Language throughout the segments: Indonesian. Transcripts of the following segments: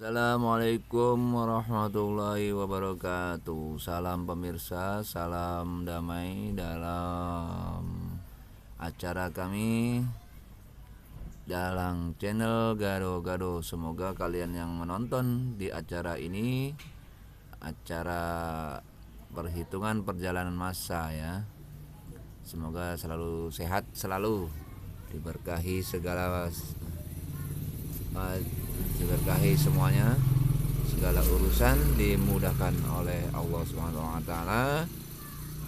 Assalamualaikum warahmatullahi wabarakatuh. Salam pemirsa, salam damai dalam acara kami dalam channel Gado-Gado. Semoga kalian yang menonton di acara ini, acara perhitungan perjalanan masa ya, semoga selalu sehat, selalu diberkahi diberkahi semuanya, segala urusan dimudahkan oleh Allah SWT.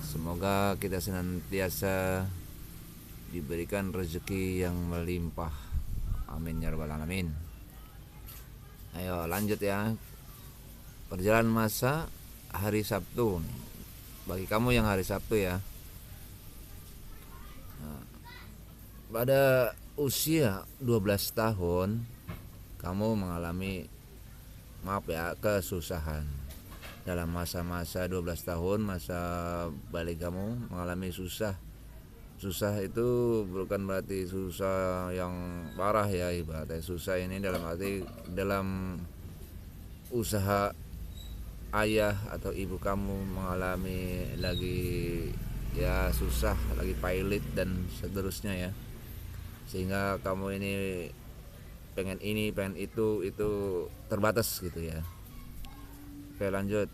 Semoga kita senantiasa diberikan rezeki yang melimpah, amin ya rabbal alamin. Ayo lanjut ya, perjalanan masa hari Sabtu. Bagi kamu yang hari Sabtu ya, pada usia 12 tahun kamu mengalami, maaf ya, kesusahan. Dalam masa-masa 12 tahun, masa balik kamu mengalami susah. Susah itu bukan berarti susah yang parah ya, ibaratnya susah ini dalam arti dalam usaha ayah atau ibu kamu mengalami lagi ya susah, lagi pailit dan seterusnya ya, sehingga kamu ini pengen itu terbatas gitu ya. Oke lanjut.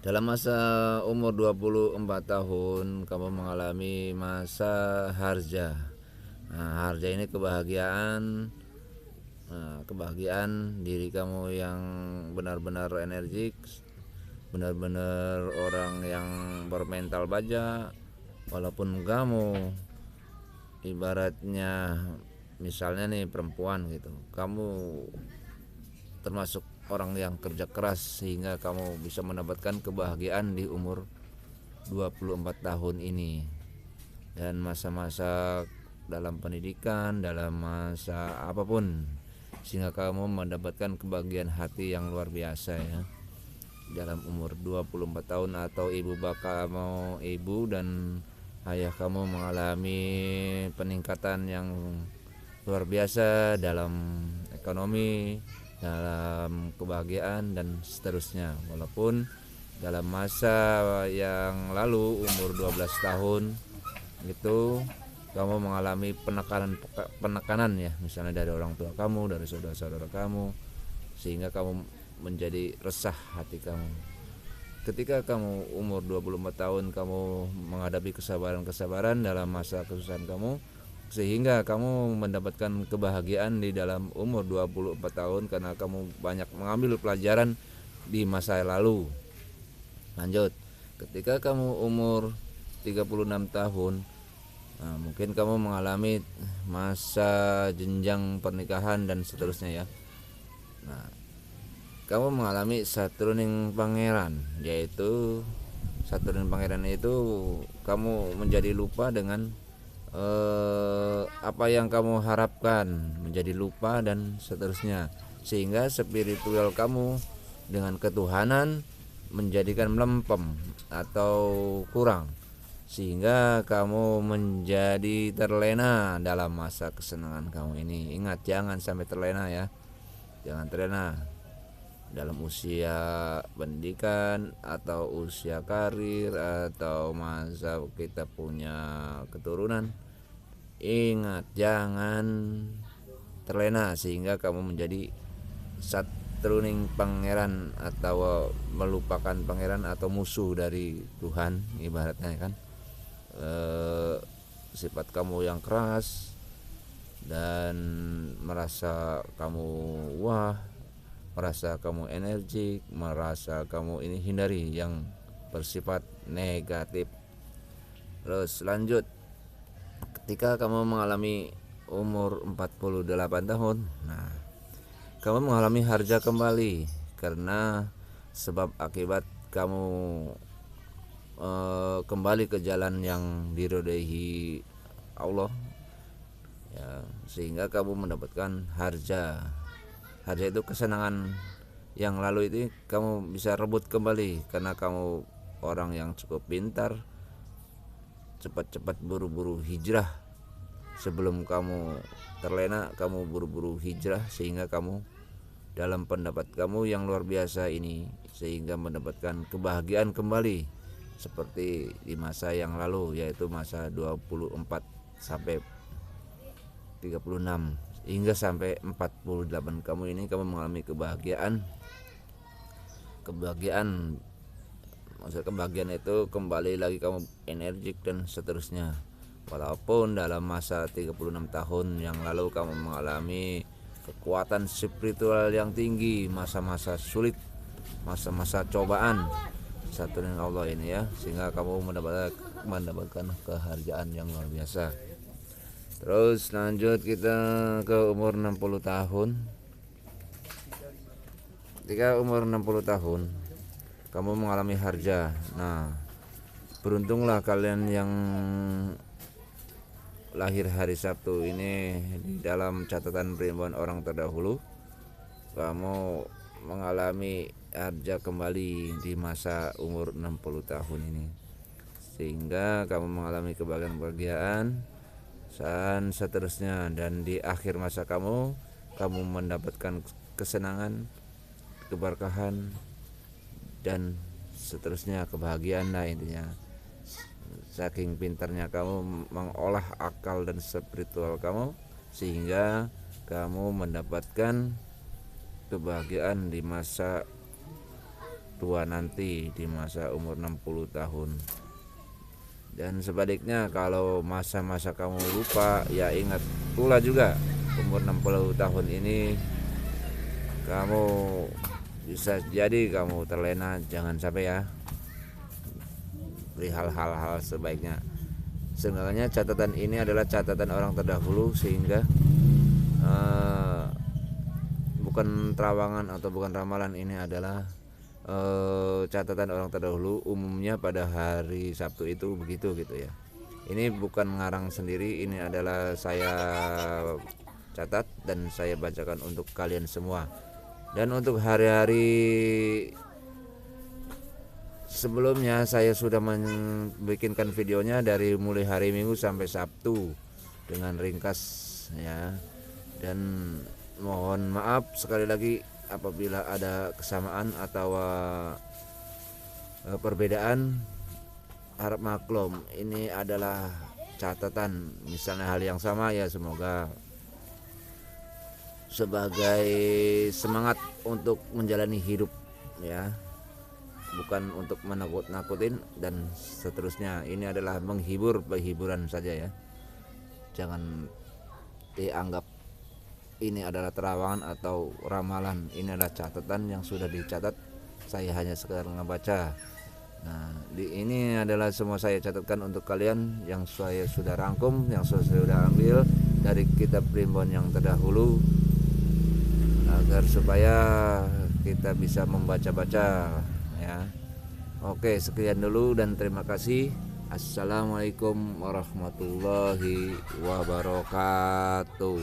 Dalam masa umur 24 tahun kamu mengalami masa harja. Harja ini kebahagiaan diri kamu yang benar-benar energik, benar-benar orang yang bermental baja. Walaupun kamu ibaratnya misalnya nih perempuan gitu, kamu termasuk orang yang kerja keras sehingga kamu bisa mendapatkan kebahagiaan di umur 24 tahun ini. Dan masa-masa dalam pendidikan, dalam masa apapun, sehingga kamu mendapatkan kebahagiaan hati yang luar biasa ya. Dalam umur 24 tahun atau ibu dan ayah kamu mengalami peningkatan yang luar biasa dalam ekonomi, dalam kebahagiaan dan seterusnya. Walaupun dalam masa yang lalu umur 12 tahun itu kamu mengalami penekanan ya, misalnya dari orang tua kamu, dari saudara-saudara kamu, sehingga kamu menjadi resah hati kamu. Ketika kamu umur 24 tahun kamu menghadapi kesabaran dalam masa kesusahan kamu, sehingga kamu mendapatkan kebahagiaan di dalam umur 24 tahun karena kamu banyak mengambil pelajaran di masa lalu. Lanjut, ketika kamu umur 36 tahun, mungkin kamu mengalami masa jenjang pernikahan dan seterusnya ya. Kamu mengalami Saturning Pangeran, yaitu Saturning Pangeran itu kamu menjadi lupa dengan apa yang kamu harapkan, menjadi lupa dan seterusnya, sehingga spiritual kamu dengan ketuhanan menjadikan melempem atau kurang, sehingga kamu menjadi terlena dalam masa kesenangan kamu ini. Ingat, jangan sampai terlena ya, jangan terlena dalam usia pendidikan atau usia karir atau masa kita punya keturunan. Ingat, jangan terlena sehingga kamu menjadi Saturning Pangeran atau melupakan pangeran atau musuh dari Tuhan ibaratnya kan. Sifat kamu yang keras dan merasa kamu merasa kamu energik, merasa kamu ini, hindari yang bersifat negatif. Terus lanjut, ketika kamu mengalami umur 48 tahun, kamu mengalami harja kembali karena sebab akibat kamu kembali ke jalan yang diridhoi Allah ya, sehingga kamu mendapatkan harja. Harja itu kesenangan yang lalu itu kamu bisa rebut kembali karena kamu orang yang cukup pintar, cepat-cepat buru-buru hijrah. Sebelum kamu terlena, kamu buru-buru hijrah sehingga kamu dalam pendapat kamu yang luar biasa ini, sehingga mendapatkan kebahagiaan kembali seperti di masa yang lalu, yaitu masa 24 sampai 36 hingga sampai 48. Kamu mengalami kebahagiaan. Maksud kebahagiaan itu kembali lagi kamu energik dan seterusnya. Walaupun dalam masa 36 tahun yang lalu kamu mengalami kekuatan spiritual yang tinggi, masa-masa sulit, masa-masa cobaan satu dengan Allah ini ya, sehingga kamu mendapatkan kehargaan yang luar biasa. Terus lanjut kita ke umur 60 tahun. Ketika umur 60 tahun kamu mengalami harja. Nah, beruntunglah kalian yang lahir hari Sabtu ini. Di dalam catatan Primbon orang terdahulu, kamu mengalami harja kembali di masa umur 60 tahun ini, sehingga kamu mengalami kebahagiaan dan seterusnya. Dan di akhir masa kamu mendapatkan kesenangan, keberkahan, dan seterusnya, kebahagiaan lah intinya. Saking pintarnya kamu mengolah akal dan spiritual kamu, sehingga kamu mendapatkan kebahagiaan di masa tua nanti, di masa umur 60 tahun. Dan sebaliknya, kalau masa-masa kamu lupa, ya ingat pula juga umur 60 tahun ini kamu bisa jadi kamu terlena. Jangan sampai ya, perihal hal-hal sebaiknya. Sebenarnya catatan ini adalah catatan orang terdahulu, sehingga bukan terawangan atau bukan ramalan. Ini adalah catatan orang terdahulu. Umumnya pada hari Sabtu itu begitu gitu ya. Ini bukan ngarang sendiri, ini adalah saya catat dan saya bacakan untuk kalian semua. Dan untuk hari-hari sebelumnya saya sudah membikinkan videonya dari mulai hari Minggu sampai Sabtu dengan ringkas ya. Dan mohon maaf sekali lagi apabila ada kesamaan atau perbedaan, harap maklum. Ini adalah catatan, misalnya hal yang sama ya, semoga sebagai semangat untuk menjalani hidup ya, bukan untuk menakut-nakutin dan seterusnya. Ini adalah hiburan saja ya. Jangan dianggap ini adalah terawangan atau ramalan. Ini adalah catatan yang sudah dicatat, saya hanya sekedar ngebaca. Nah, ini adalah semua saya catatkan untuk kalian, yang saya sudah rangkum, yang saya sudah ambil dari kitab Primbon yang terdahulu, agar supaya kita bisa membaca-baca ya. Oke, sekian dulu dan terima kasih. Assalamualaikum warahmatullahi wabarakatuh.